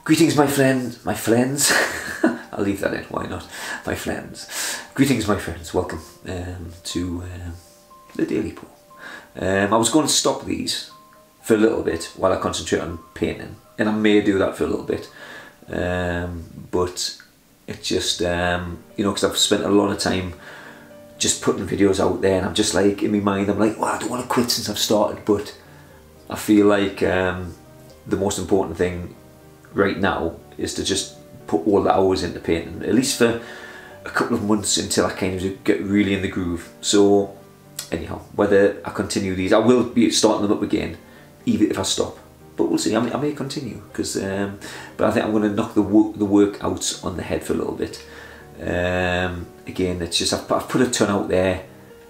Greetings my friends, I'll leave that in, why not, my friends. Greetings my friends, welcome to the Daily Pour. I was going to stop these for a little bit while I concentrate on painting, and I may do that for a little bit, but it just, you know, because I've spent a lot of time just putting videos out there, and I'm just like, in my mind, I'm like, well, I don't want to quit since I've started, but I feel like the most important thing right now is to just put all the hours into painting, at least for a couple of months until I kind of get really in the groove. So anyhow, whether I continue these, I will be starting them up again, even if I stop. But we'll see. I may continue because, but I think I'm going to knock the workouts on the head for a little bit. Again, it's just I've put a ton out there.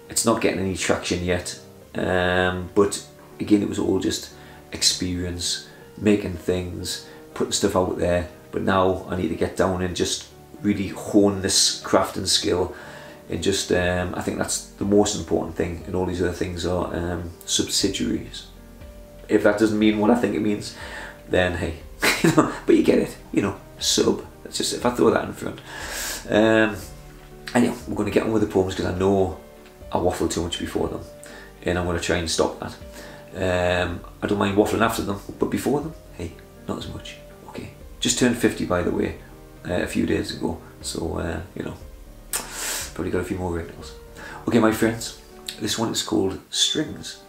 It's not getting any traction yet. But again, it was all just experience, making things, putting stuff out there. But now I need to get down and just really hone this craft and skill, and just I think that's the most important thing, and all these other things are subsidiaries. If that doesn't mean what I think it means, then hey, you know, but you get it, you know, sub. That's just, if I throw that in front. Anyway, we're going to get on with the poems because I know I waffle too much before them, and I'm going to try and stop that. I don't mind waffling after them, but before them, hey, not as much. Okay, just turned 50 by the way, a few days ago, so you know, probably got a few more wrinkles. Okay my friends, this one is called Strings.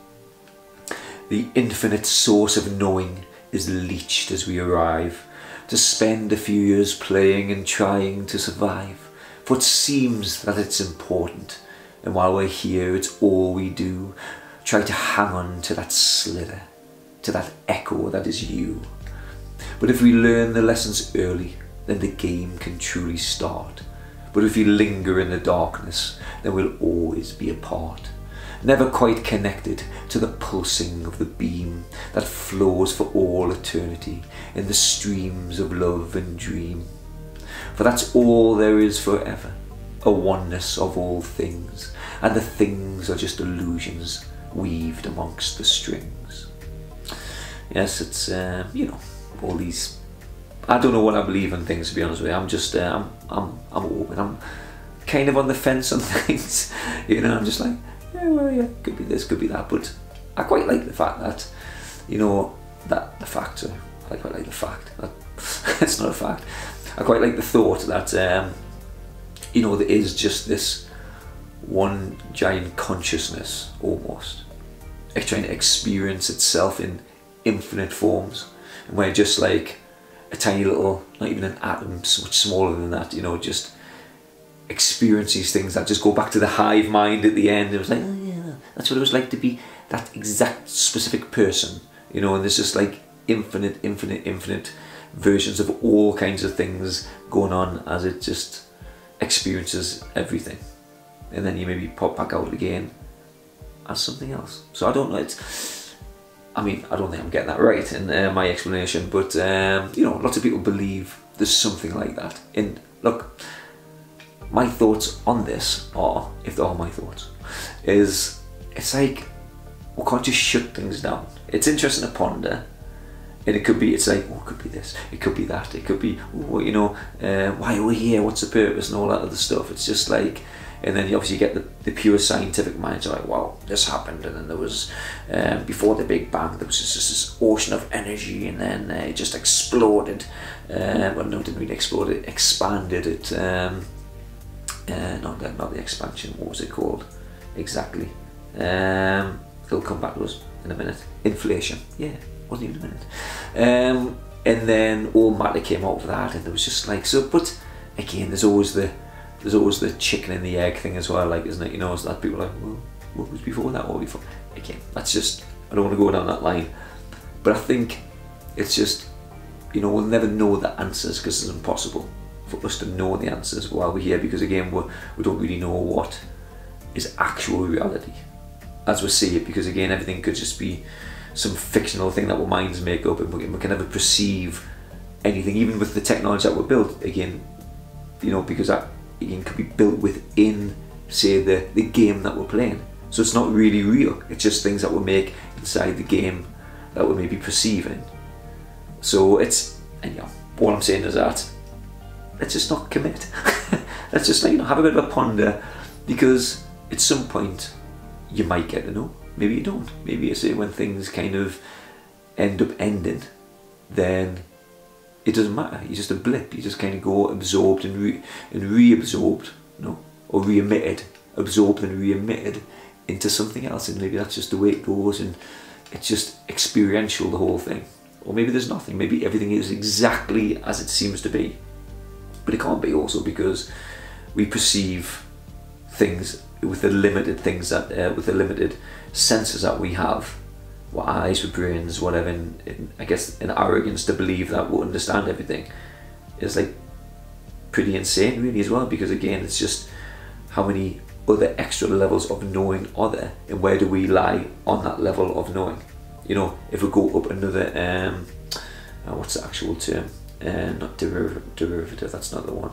The infinite source of knowing is leached as we arrive, to spend a few years playing and trying to survive. For it seems that it's important, and while we're here it's all we do, try to hang on to that slither, to that echo that is you. But if we learn the lessons early, then the game can truly start. But if we linger in the darkness, then we'll always be apart, never quite connected to the pulsing of the beam that flows for all eternity in the streams of love and dream. For that's all there is forever, a oneness of all things, and the things are just illusions weaved amongst the strings. Yes, it's you know, all these, I don't know what I believe in things, to be honest with you. I'm just I'm open. I'm kind of on the fence on things, you know. I'm just like, yeah, well, yeah, could be this, could be that, but I quite like the fact that, you know, that the fact, I quite like the fact that it's not a fact. I quite like the thought that you know, there is just this one giant consciousness almost, trying to experience itself in infinite forms, and we're just like a tiny little, not even an atom, so much smaller than that, you know, just experience these things that just go back to the hive mind at the end. It was like, oh yeah, that's what it was like to be that exact specific person, you know, and there's just like infinite versions of all kinds of things going on as it just experiences everything. And then you maybe pop back out again as something else. So I don't know, it's, I mean, I don't think I'm getting that right in my explanation, but you know, lots of people believe there's something like that. And look, my thoughts on this are, if they are my thoughts, is it's like we can't just shut things down. It's interesting to ponder, and it could be, it's like, oh, it could be this, it could be that, it could be, oh, you know, why are we here, what's the purpose, and all that other stuff. It's just like, and then you obviously get the pure scientific minds like, wow, this happened, and then there was, before the Big Bang, there was just this ocean of energy, and then it just exploded. Well, no, it didn't really explode, it expanded. It, not the expansion, what was it called exactly? It'll come back to us in a minute. Inflation, yeah, wasn't even a minute. And then all matter came out of that, and there was just like, so, but again, there's always the chicken and the egg thing as well, like, isn't it? You know, it's that people are like, well, what was before that, what before? Again, that's just, I don't want to go down that line, but I think it's just, you know, we'll never know the answers because it's impossible for us to know the answers while we're here, because again, we don't really know what is actual reality as we see it, because again, everything could just be some fictional thing that our minds make up, and we can never perceive anything, even with the technology that we're built, again, you know, because that again could be built within, say, the game that we're playing. So it's not really real, it's just things that we make inside the game that we're maybe perceiving. So it's, and yeah, all I'm saying is that let's just not commit. Let's just, like, you know, have a bit of a ponder, because at some point you might get to know, maybe you don't. Maybe you say when things kind of end up ending, then it doesn't matter. You're just a blip. You just kind of go absorbed and reabsorbed, you know, or re-emitted, absorbed and re-emitted into something else, and maybe that's just the way it goes, and it's just experiential, the whole thing. Or maybe there's nothing. Maybe everything is exactly as it seems to be, but it can't be, also because we perceive things with the limited things that with the limited senses that we have, with eyes, with brains, whatever. And I guess an arrogance to believe that we'll understand everything is like pretty insane, really, as well. Because again, it's just how many other extra levels of knowing are there, and where do we lie on that level of knowing? You know, if we go up another what's the actual term? Not derivative. That's not the one.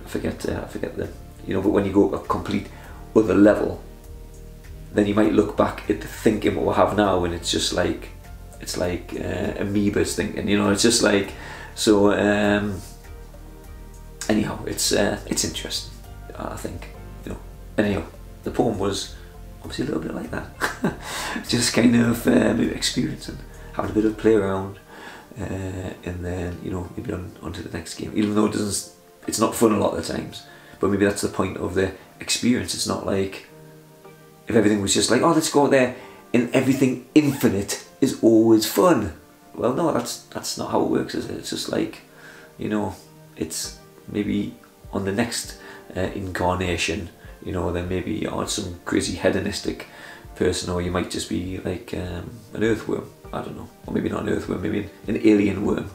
I forget the. You know, but when you go a complete other level, then you might look back at the thinking what we have now, and it's just like, it's like amoebas thinking. You know, it's just like, so. Anyhow, it's interesting, I think. You know. Anyhow, the poem was obviously a little bit like that. Just kind of experiencing, having a bit of play around, and then, you know, maybe on to the next game. Even though it's not fun a lot of the times, but maybe that's the point of the experience. It's not like if everything was just like, oh, let's go out there and everything infinite is always fun. Well, no, that's not how it works, is it? It's just like, you know, it's maybe on the next incarnation, you know, then maybe you're some crazy hedonistic person, or you might just be like an earthworm. I don't know, or maybe not an earthworm, maybe an alien worm,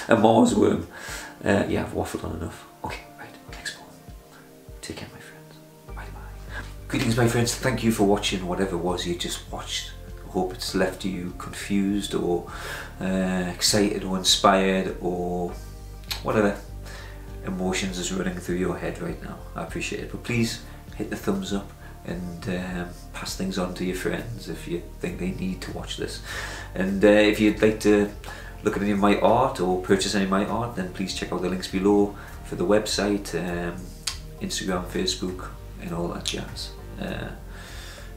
a Mars worm. Yeah, I've waffled on enough. Okay, right, next poem. Take care, my friends. Bye bye. Greetings, my friends. Thank you for watching whatever it was you just watched. I hope it's left you confused, or excited, or inspired, or whatever emotions is running through your head right now. I appreciate it. But please hit the thumbs up and pass things on to your friends if you think they need to watch this. And if you'd like to look at any of my art or purchase any of my art, then please check out the links below for the website, Instagram, Facebook, and all that jazz.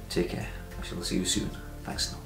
Take care. I shall see you soon. Thanks now.